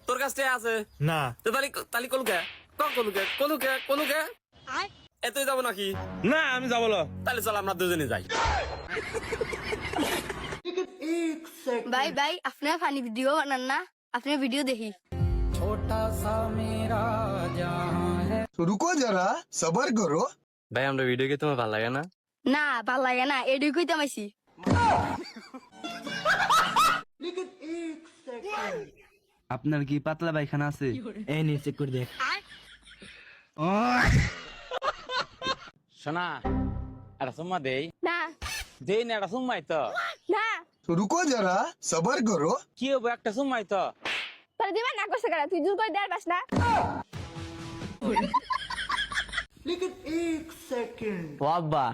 তোর কাছে আছে না তো তালি তালি কলুকে কলুকে কলুকে কলুকে এতই যাবো নাকি? না আমি যাবো না। তাহলে চল আমরা দুজনে যাই। ভাই ভাই আপনার ফানি ভিডিও বানান না, আপনার ভিডিও দেখি। रुको जरा सबर करो। ভাই আমরা ভিডিও কি তোমার ভালো লাগে না? না ভাল লাগে না, এডি কইতে মাইছি। আপনার কি পাতলা পায়খানা আছে? এই নি চেক করে দেখ। শোনা এটা সুম্মা দেই না দেই না এটা সুম্মাই তো না रुको जरा सबर करो। কি হবো একটা সুম্মাই তো তোর দিবা না কষ্ট করে, তুই জুল করে দেয়ার পাস না। বাবা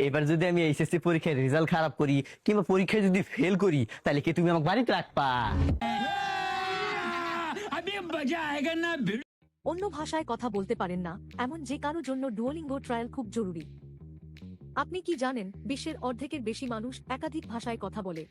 এবার যদি আমি এইচএসসি পরীক্ষায় রেজাল্ট খারাপ করি কিংবা পরীক্ষায় যদি ফেল করি তাহলে কি তুমি আমাকে বাড়িতে রাখবা? অন্য ভাষায় কথা বলতে পারেন না এমন যে কারোর জন্য ডুওলিঙ্গো ট্রায়াল খুব জরুরি। আপনি কি জানেন বিশ্বের অর্ধেকের বেশি মানুষ একাধিক ভাষায় কথা বলে?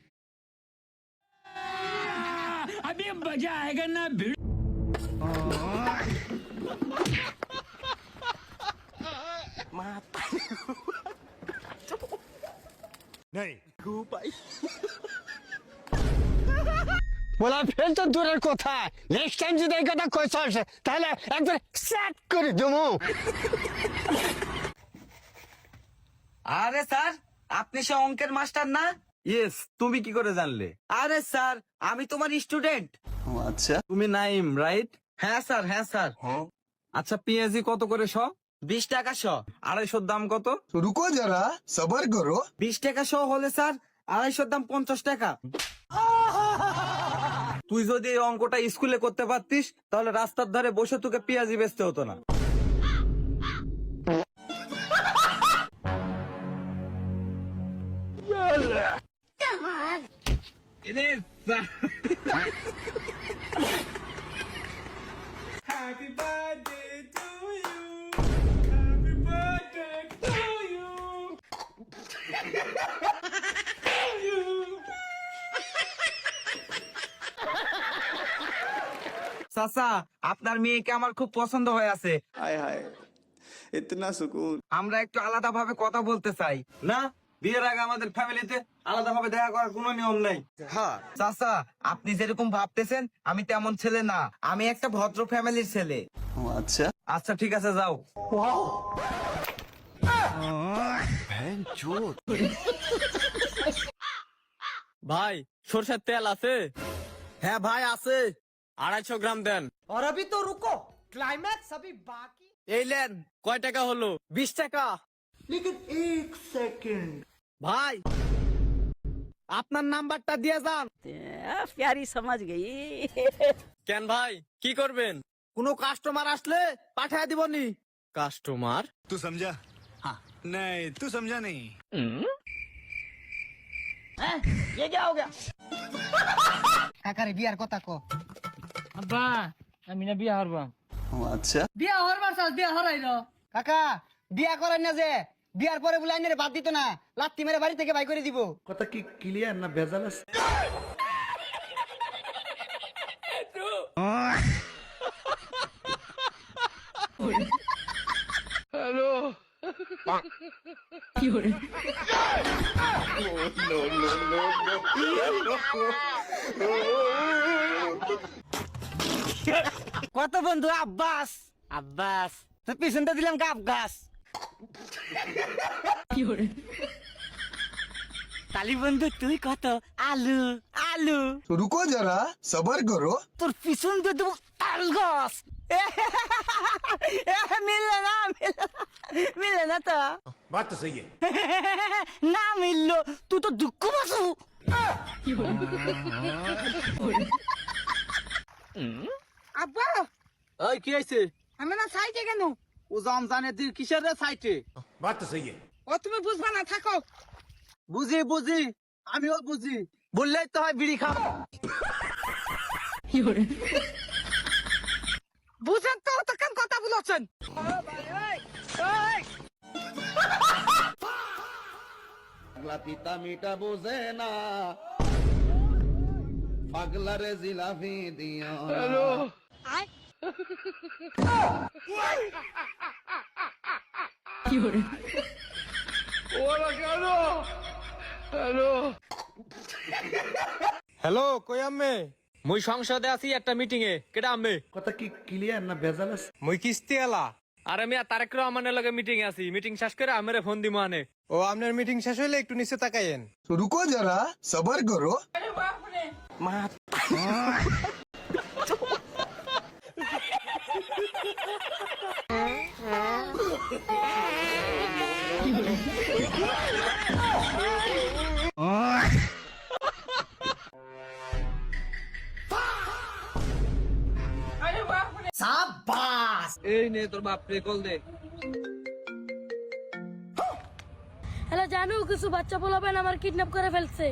বলা ফেল তো দূরের কথা, নেক্সট টাইম যদি এই কথা কইছ আসে তাহলে একবার সেট করে দেবো। আরে স্যার, আপনি সে অঙ্কের মাস্টার না? ইয়েস, তুমি কি করে জানলে? আরে স্যার, আমি তোমার স্টুডেন্ট। अच्छा তুমি নাইম রাইট? হ্যাঁ স্যার, হ্যাঁ স্যার। আচ্ছা পেঁয়াজি কত করে শ? 20 টাকা শ। 250 দাম কত? रुको जरा सबर करो। 20 টাকা শ হলে স্যার 250 দাম 50 টাকা। তুই যদি এই অঙ্কটা স্কুলে করতে পারতিস তাহলে রাস্তার ধারে বসে তোকে পেঁয়াজি বেচতে হতো না। চাচা, আপনার মেয়েকে আমার খুব পছন্দ হয়ে আছে। हाय हाय इतना सुकून। আমরা একটু আলাদা ভাবে কথা বলতে চাই। না, বিয়ের আগে আমাদের ফ্যামিলিতে আলাদাভাবে দেখা করার কোনো নিয়ম নেই। হ্যাঁ চাচা, আপনি যেরকম ভাবতেছেন আমি তেমন ছেলে না, আমি একটা ভদ্র ফ্যামিলির ছেলে। अच्छा আচ্ছা ঠিক আছে যাও। ভাই সরষের তেল আছে? হ্যাঁ ভাই আছে। 250 গ্রাম দেন। এই লেন। কয় টাকা হলো? 20 টাকা। ভাই আপনার নাম্বারটা দিয়ে যান। প্যারি সমাজ গই। কেন ভাই কি করবেন? কোনো কাস্টমার আসলে পাঠায় দিবনি। কাস্টমার? तू समझा? हाँ नहीं तू समझा नहीं। কাকারে বিয়ার কথা কো। আব্বা আমি না বিয়া হরবা। अच्छा বিয়া হরবার চাস, বিয়া হরাইলো। কাকা বিয়া করেন না যে, বিয়ার পরে বলে আইনের বাদ দিত না, লাত্তি মেরে বাড়ি থেকে বাই করে দিব। কথা কি ক্লিয়ার না ভেজাল আছে? কত বন্ধু আব্বাস? আব্বাস তো পিছনটা দিলাম গাব গাছ। কালি বন্ধু তুই কত? আলু আলু। रुको जरा सबर करो। তোর পিছন দিয়ে দেবো তাল গাছ। মিললে না, মিললে না তো। बात तो सही है। না মিললো, তুই তো দুঃখ পাসু। আব্বা এই কি হইছে? আমি না সাইটে কেন? ও জানে তুই কিসের রে সাইটে? बात तो सही है। ও তুমি বুঝবা না, থাকো। বুঝি বুঝি, আমিও বুঝি, বললেই তো হয় বিড়ি খাও। বুঝেন তো তখন কথা বলছেন। पिता मीठा बोझे ना পাগলারে জিলাপি দিও হ্যালো কই আম্মে? মুই সংসদে আছি একটা মিটিং এ কেডা আম্মে? কথা কি ক্লিয়ার না ভেজাল আছে? মুই কিস্তি এলা। আরে মিয়া তারেক রহমানের লগে মিটিং আছি, মিটিং শেষ করে আমারে ফোন দিমু আনে। ও আপনার মিটিং শেষ হইলে একটু নিচে তাকাইয়েন। रुको जरा सबर करो এই নে তোর বাপ রে কল দে। হ্যালো জানু, কিছু বাচ্চা পোলাবেন আমার কিডন্যাপ করে ফেলছে।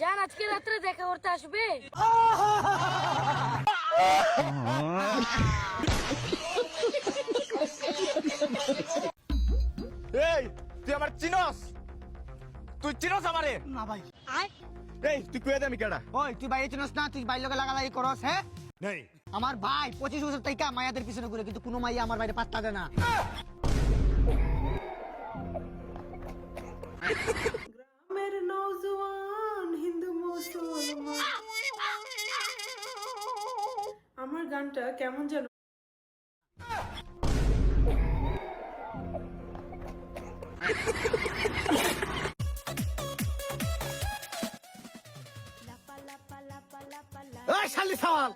জান আজকে রাত্রে দেখা করতে আসবে? এই তুই আমার চিনস? তুই চিনস আমারে? না ভাই। এই তুই কইয়া দে আমি কেডা? ওই তুই বাইরে চিনস না? তুই বাইরে লোকে লাগালাগি করস? হ্যাঁ नहीं আমার ভাই 25 বছর থেকে মায়াদের পিছনে ঘুরে, কিন্তু কোনো মাইয়া আমার বাইরে পাত্তা দেয় না। গ্রামের নওজোয়ান হিন্দু মুসলমান, আমার গানটা কেমন যেন এই শালি সওয়াল,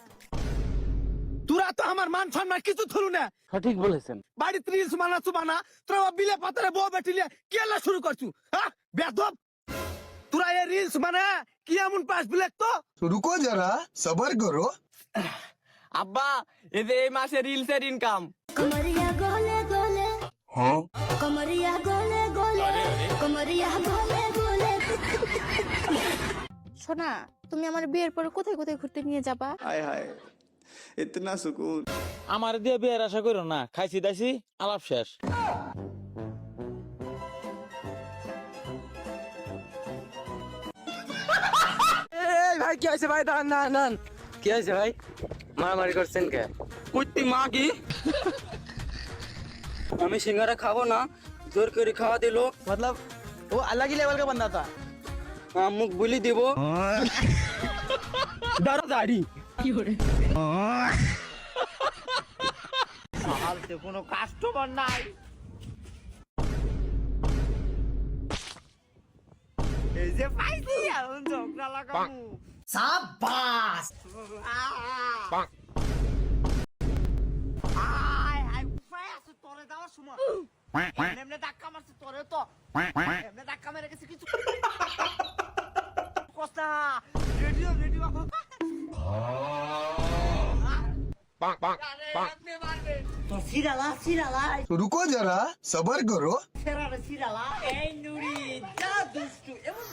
তোরা তো আমার মান সম্মান কিছু থলু না। সঠিক বলেছেন। বাড়িতে রিলস বানাচ্ছু বানা, তোরা বিলে পাতারে বউ বেটিলে কেলা শুরু করছু। হ্যাঁ বেদব, তোরা এই রিলস বানা কি এমন পাস বিলে তো? रुको जरा सबर करो আব্বা এই যে এই মাসে রিলসের ইনকাম। কমরিয়া গলে গলে, কমরিয়া গলে গলে, কমরিয়া গলে গলে। শোনা, তুমি আমার বিয়ের পরে কোথায় কোথায় ঘুরতে নিয়ে যাবা? हाय हाय इतना सुकून আমার দিয়ে বিয়ের আশা করো না, খাইছি দাইছি আলাপ শেষ। এই ভাই কি হয়েছে ভাই? দাঁড়ান দাঁড়ান দাঁড়ান। কি হয়েছে ভাই? মারামারি করছেন কে? কুত্তি মা কি? আমি সিঙ্গারা খাবো না, জোর করে খাওয়া দিল। मतलब वो अलग ही लेवल का बंदा था। মুখ বুলি দিব। দাঁড়া দাড়ি কোনো কাস্টমার নাই। এই যে পাইছি এখন ঝগড়া লাগাবো। সাবাস আয় আয় উফায় আছে তোরে দেওয়ার সময় এমনি ধাক্কা মারছে তোরে, তো এমনি ধাক্কা মেরে গেছে কিছু কস্তা। রেডিও রেডিও তো সিরালা সিরালা रुको जरा सबर करो ফেরারে সিরালা। এই নুরি যা দুষ্টু এমন